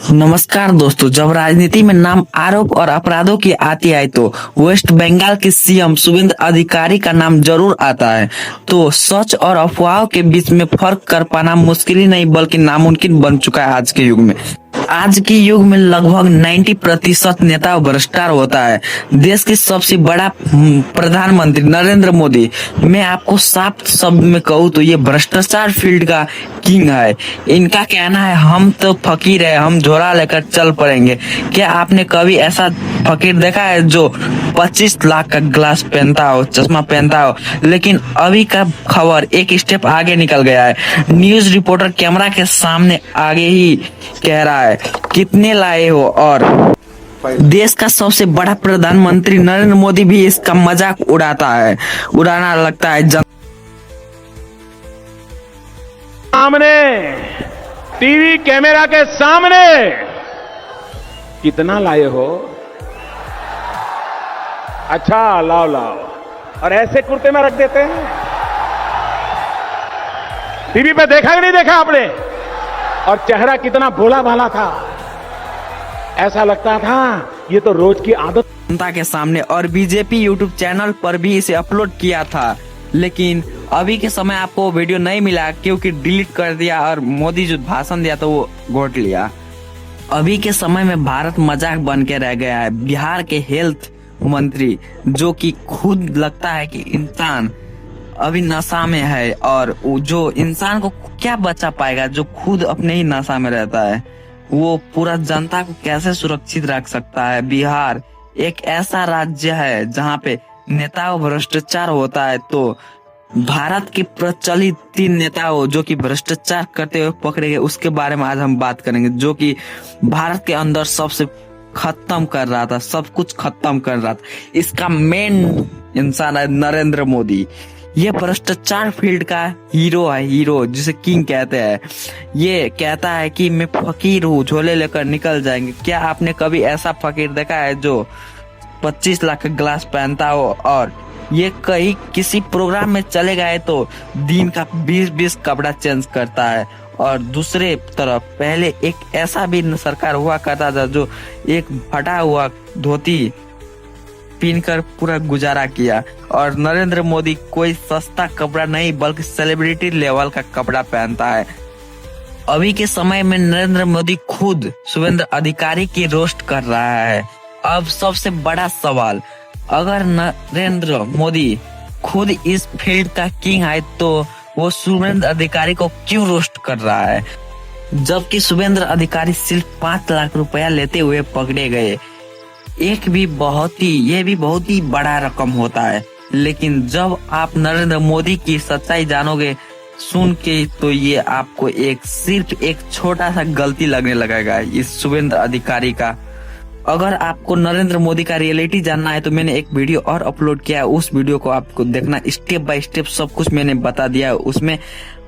नमस्कार दोस्तों, जब राजनीति में नाम आरोप और अपराधों की आती है तो वेस्ट बंगाल के सीएम शुभेंद्र अधिकारी का नाम जरूर आता है। तो सच और अफवाहों के बीच में फर्क कर पाना मुश्किल ही नहीं बल्कि नामुमकिन बन चुका है आज के युग में। आज के युग में लगभग 90% नेता भ्रष्टाचार होता है। देश के सबसे बड़ा प्रधानमंत्री नरेंद्र मोदी, मैं आपको साफ शब्द में कहूँ तो ये भ्रष्टाचार फील्ड का किंग है। इनका कहना है हम तो फकीर है, हम झोला लेकर चल पड़ेंगे। क्या आपने कभी ऐसा फकीर देखा है जो 25 लाख का ग्लास पहनता हो, चश्मा पहनता हो? लेकिन अभी का खबर एक स्टेप आगे निकल गया है। न्यूज रिपोर्टर कैमरा के सामने आगे ही कह रहा है कितने लाए हो, और देश का सबसे बड़ा प्रधानमंत्री नरेंद्र मोदी भी इसका मजाक उड़ाना लगता है। सामने टीवी कैमरा के सामने कितना लाए हो? अच्छा, लाओ लाओ, और ऐसे कुर्ते में रख देते हैं। टीवी पे देखा कि नहीं देखा आपने? और चेहरा कितना भोला भाला था, ऐसा लगता था ये तो रोज की आदत। जनता के सामने और बीजेपी यूट्यूब चैनल पर भी इसे अपलोड किया था, लेकिन अभी के समय आपको वीडियो नहीं मिला क्योंकि डिलीट कर दिया और मोदी जो भाषण दिया तो वो घोट लिया। अभी के समय में भारत मजाक बन के रह गया है। बिहार के हेल्थ मंत्री जो कि खुद लगता है कि इंसान अभी नशा में है, और जो इंसान को क्या बचा पाएगा जो खुद अपने ही नशा में रहता है, वो पूरा जनता को कैसे सुरक्षित रख सकता है? बिहार एक ऐसा राज्य है जहाँ पे नेताओं भ्रष्टाचार होता है। तो भारत के प्रचलित 3 नेताओं जो कि भ्रष्टाचार करते हुए पकड़े गए, उसके बारे में आज हम बात करेंगे, जो कि भारत के अंदर सबसे खत्म कर रहा था, सब कुछ खत्म कर रहा था। इसका मेन इंसान है नरेंद्र मोदी। ये भ्रष्टाचार फील्ड का हीरो है, हीरो जिसे किंग कहते हैं। ये कहता है कि मैं फकीर हूँ, झोले लेकर निकल जाएंगे। क्या आपने कभी ऐसा फकीर देखा है जो 25 लाख का ग्लास पहनता हो और ये कहीं किसी प्रोग्राम में चले गए तो दिन का 20-20 कपड़ा चेंज करता है? और दूसरे तरफ पहले एक ऐसा भी सरकार हुआ करता था जो एक फटा हुआ धोती पहनकर पूरा गुजारा किया। और नरेंद्र मोदी कोई सस्ता कपड़ा नहीं बल्कि सेलिब्रिटी लेवल का कपड़ा पहनता है। अभी के समय में नरेंद्र मोदी खुद शुभेंद्र अधिकारी की रोस्ट कर रहा है। अब सबसे बड़ा सवाल, अगर नरेंद्र मोदी खुद इस फील्ड का किंग है तो वो शुभेंद्र अधिकारी को क्यों रोस्ट कर रहा है? जबकि शुभेंद्र अधिकारी सिर्फ 5 लाख रुपया लेते हुए पकड़े गए। ये भी बहुत ही बड़ा रकम होता है। लेकिन जब आप नरेंद्र मोदी की सच्चाई जानोगे सुन के, तो ये आपको सिर्फ एक छोटा सा गलती लगने लगेगा इस शुभेंद्र अधिकारी का। अगर आपको नरेंद्र मोदी का रियलिटी जानना है तो मैंने एक वीडियो और अपलोड किया है, उस वीडियो को आपको देखना। स्टेप बाय स्टेप सब कुछ मैंने बता दिया है उसमें।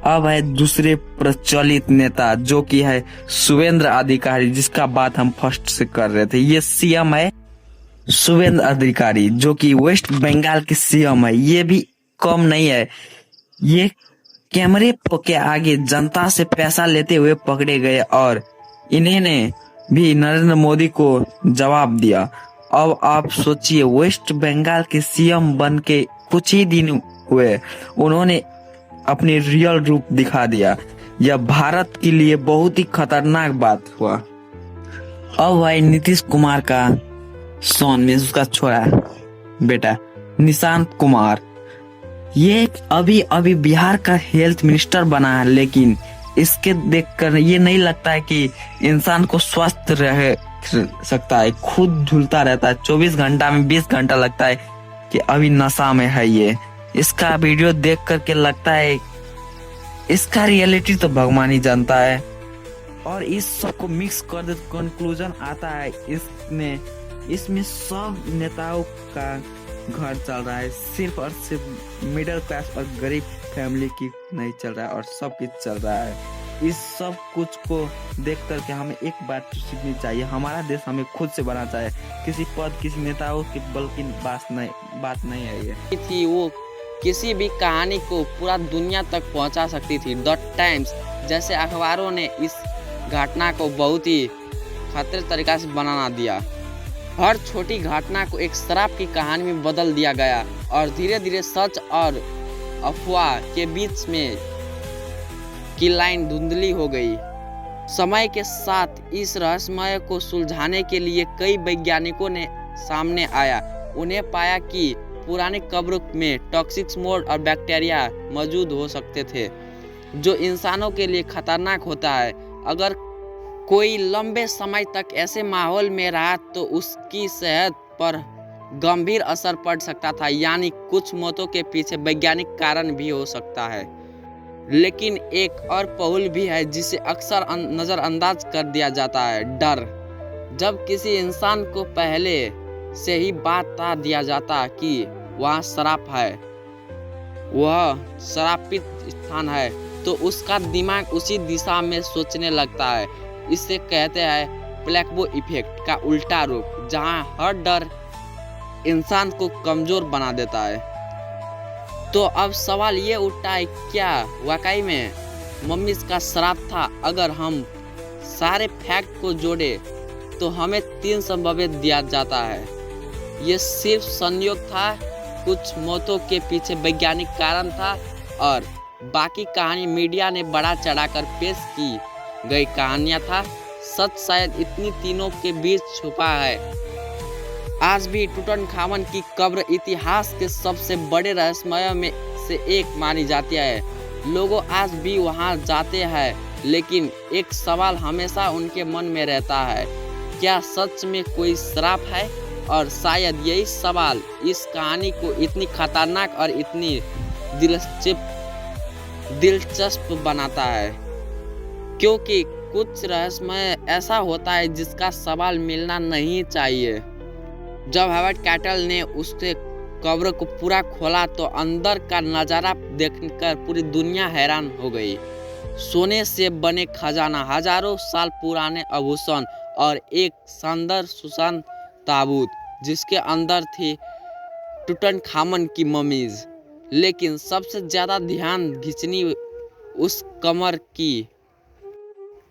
अब है दूसरे प्रचलित नेता जो कि है शुभेंद्र अधिकारी, जिसका बात हम फर्स्ट से कर रहे थे। ये सीएम है शुभेंद्र अधिकारी जो कि वेस्ट बंगाल के सीएम है। ये भी कम नहीं है, ये कैमरे के आगे जनता से पैसा लेते हुए पकड़े गए और इन्होंने भी नरेंद्र मोदी को जवाब दिया। अब आप सोचिए, वेस्ट बंगाल के सीएम बन के कुछ ही दिन हुए उन्होंने अपनी रियल रूप दिखा दिया। यह भारत के लिए बहुत ही खतरनाक बात हुआ। अब भाई नीतीश कुमार का सोन में उसका छोरा बेटा निशांत कुमार, ये अभी बिहार का हेल्थ मिनिस्टर बना है, लेकिन इसके देखकर ये नहीं लगता है कि इंसान को स्वस्थ रह सकता है। खुद झूलता रहता है 24 घंटा में 20 घंटा लगता है कि अभी नशा में है। ये इसका वीडियो देख करके लगता है इसका रियलिटी तो भगवान ही जानता है। और इस सब को मिक्स कर दे कंक्लूजन आता है इसमें सब नेताओं का घर चल रहा है, सिर्फ और सिर्फ मिडिल क्लास और गरीब फैमिली की नहीं चल रहा है, और सब कुछ चल रहा है। इस सब कुछ को देख करके हमें एक बात सीखनी चाहिए, हमारा देश हमें खुद से बनाना चाहिए। किसी पद किसी नेताओं की बल्कि बात नहीं है ये थी। वो किसी भी कहानी को पूरा दुनिया तक पहुंचा सकती थी। द टाइम्स जैसे अखबारों ने इस घटना को बहुत ही खतरे तरीका से बनाना दिया। हर छोटी घटना को एक शराब की कहानी में बदल दिया गया और धीरे धीरे सच और अफवाह के बीच में की लाइन धुंधली हो गई। समय के साथ इस रहस्यमय को सुलझाने के लिए कई वैज्ञानिकों ने सामने आया। उन्हें पाया कि पुरानी कब्र में टॉक्सिक मोड और बैक्टीरिया मौजूद हो सकते थे जो इंसानों के लिए खतरनाक होता है। अगर कोई लंबे समय तक ऐसे माहौल में रहा तो उसकी सेहत पर गंभीर असर पड़ सकता था, यानी कुछ मौतों के पीछे वैज्ञानिक कारण भी हो सकता है। लेकिन एक और पहलू भी है जिसे अक्सर नज़रअंदाज कर दिया जाता है, डर। जब किसी इंसान को पहले से ही बता दिया जाता कि वहाँ श्राप है, वह श्रापित स्थान है, तो उसका दिमाग उसी दिशा में सोचने लगता है। इसे कहते हैं प्लेसबो इफेक्ट का उल्टा रूप, जहां हर डर इंसान को कमजोर बना देता है। तो अब सवाल ये उठता है, क्या वाकई में मम्मीज का श्राप था? अगर हम सारे फैक्ट को जोड़े तो हमें 3 संभावित दिया जाता है। ये सिर्फ संयोग था, कुछ मौतों के पीछे वैज्ञानिक कारण था और बाकी कहानी मीडिया ने बड़ा चढ़ाकर पेश की गई कहानियां था। सच शायद इतनी तीनों के बीच छुपा है। आज भी टूटनखामन की कब्र इतिहास के सबसे बड़े रहस्यमय में से एक मानी जाती है। लोगों आज भी वहां जाते हैं, लेकिन एक सवाल हमेशा उनके मन में रहता है, क्या सच में कोई श्राप है? और शायद यही सवाल इस कहानी को इतनी खतरनाक और इतनी दिलचस्प बनाता है, क्योंकि कुछ रहस्यमय ऐसा होता है जिसका सवाल मिलना नहीं चाहिए। जब हावर्ड कैटल ने उसके कब्र को पूरा खोला तो अंदर का नज़ारा देखकर पूरी दुनिया हैरान हो गई। सोने से बने खजाना, हजारों साल पुराने आभूषण और एक शानदार सुशांत ताबूत जिसके अंदर थी टूटनखामन की ममीज। लेकिन सबसे ज़्यादा ध्यान खींचनी उस कमर की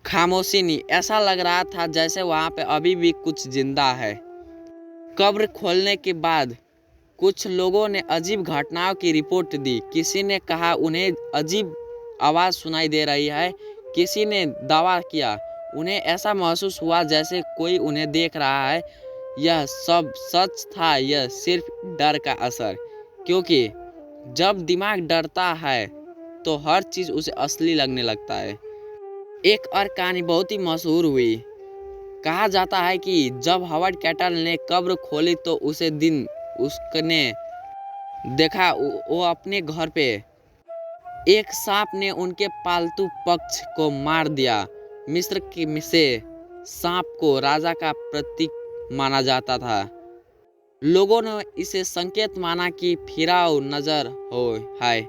खामोशी ने। ऐसा लग रहा था जैसे वहाँ पे अभी भी कुछ जिंदा है। कब्र खोलने के बाद कुछ लोगों ने अजीब घटनाओं की रिपोर्ट दी। किसी ने कहा उन्हें अजीब आवाज़ सुनाई दे रही है। किसी ने दावा किया उन्हें ऐसा महसूस हुआ जैसे कोई उन्हें देख रहा है। यह सब सच था, यह सिर्फ डर का असर, क्योंकि जब दिमाग डरता है तो हर चीज़ उसे असली लगने लगता है। एक और कहानी बहुत ही मशहूर हुई। कहा जाता है कि जब हावर्ड कैटल ने कब्र खोली तो उसे दिन उसने देखा वो अपने घर पे एक सांप ने उनके पालतू पक्ष को मार दिया। मिस्र से सांप को राजा का प्रतीक माना जाता था। लोगों ने इसे संकेत माना कि फिराव नजर हो है।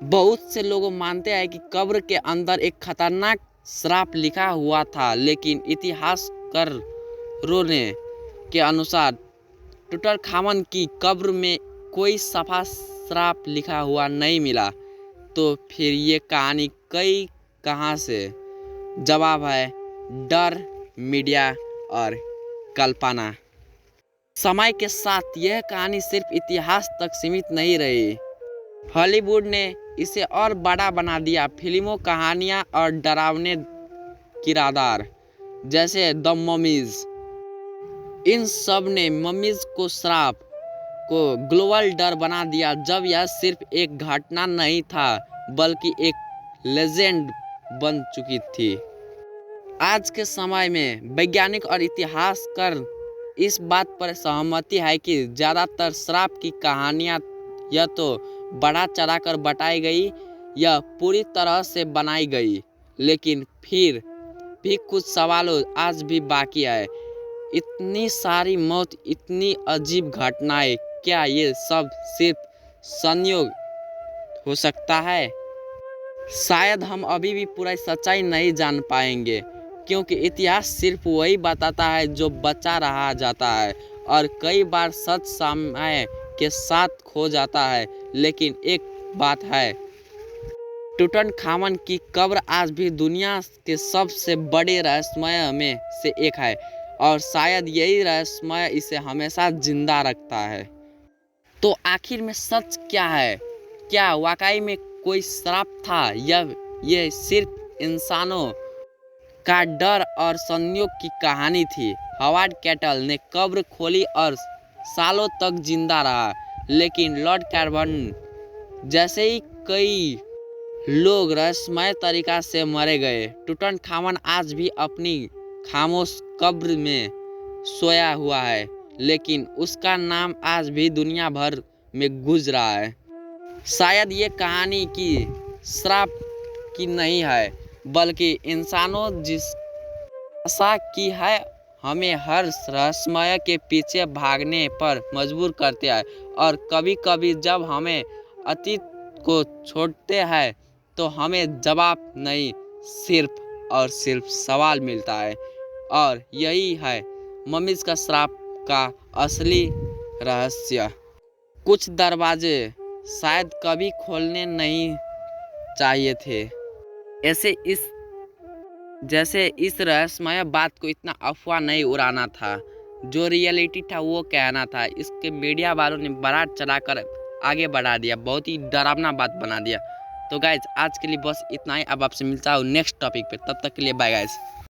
बहुत से लोग मानते हैं कि कब्र के अंदर एक खतरनाक श्राप लिखा हुआ था, लेकिन इतिहासकारों के अनुसार टूटनखामन की कब्र में कोई सफा श्राप लिखा हुआ नहीं मिला। तो फिर ये कहानी कहाँ से? जवाब है डर, मीडिया और कल्पना। समय के साथ यह कहानी सिर्फ इतिहास तक सीमित नहीं रही। हॉलीवुड ने इसे और बड़ा बना दिया। फिल्मों, कहानियाँ और डरावने किरदार जैसे द ममीज, इन सब ने ममीज को श्राप को ग्लोबल डर बना दिया। जब यह सिर्फ एक घटना नहीं था बल्कि एक लेजेंड बन चुकी थी। आज के समय में वैज्ञानिक और इतिहासकार इस बात पर सहमति है कि ज़्यादातर श्राप की कहानियाँ या तो बढ़ा चढ़ाकर बताई गई या पूरी तरह से बनाई गई, लेकिन फिर भी कुछ सवालों आज भी बाकी है। इतनी सारी मौत, इतनी अजीब घटनाएं, क्या ये सब सिर्फ संयोग हो सकता है? शायद हम अभी भी पूरी सच्चाई नहीं जान पाएंगे, क्योंकि इतिहास सिर्फ वही बताता है जो बचा रहा जाता है और कई बार सच समय के साथ खो जाता है। लेकिन एक बात है, टूटनखामन की कब्र आज भी दुनिया के सबसे बड़े रहस्यमय में से एक है और शायद यही रहस्यमय इसे हमेशा जिंदा रखता है। तो आखिर में सच क्या है? क्या वाकई में कोई श्राप था या यह सिर्फ इंसानों का डर और संयोग की कहानी थी? हॉवर्ड कैटल ने कब्र खोली और सालों तक जिंदा रहा, लेकिन लॉर्ड कैरवन जैसे ही कई लोग रहस्यमय तरीका से मरे गए। टूटनखामन आज भी अपनी खामोश कब्र में सोया हुआ है, लेकिन उसका नाम आज भी दुनिया भर में गूंज रहा है। शायद ये कहानी की श्राप की नहीं है, बल्कि इंसानों जिस आशा की है हमें हर रहस्यमय के पीछे भागने पर मजबूर करते हैं। और कभी कभी जब हमें अतीत को छोड़ते हैं तो हमें जवाब नहीं, सिर्फ और सिर्फ सवाल मिलता है। और यही है मम्मीज का श्राप का असली रहस्य। कुछ दरवाजे शायद कभी खोलने नहीं चाहिए थे। जैसे इस रहस्यमय बात को इतना अफवाह नहीं उड़ाना था, जो रियलिटी था वो कहना था। इसके मीडिया वालों ने बारात चलाकर आगे बढ़ा दिया, बहुत ही डरावना बात बना दिया। तो गाइज आज के लिए बस इतना ही। अब आपसे मिलता हूँ नेक्स्ट टॉपिक पे, तब तक के लिए बाय गाइज।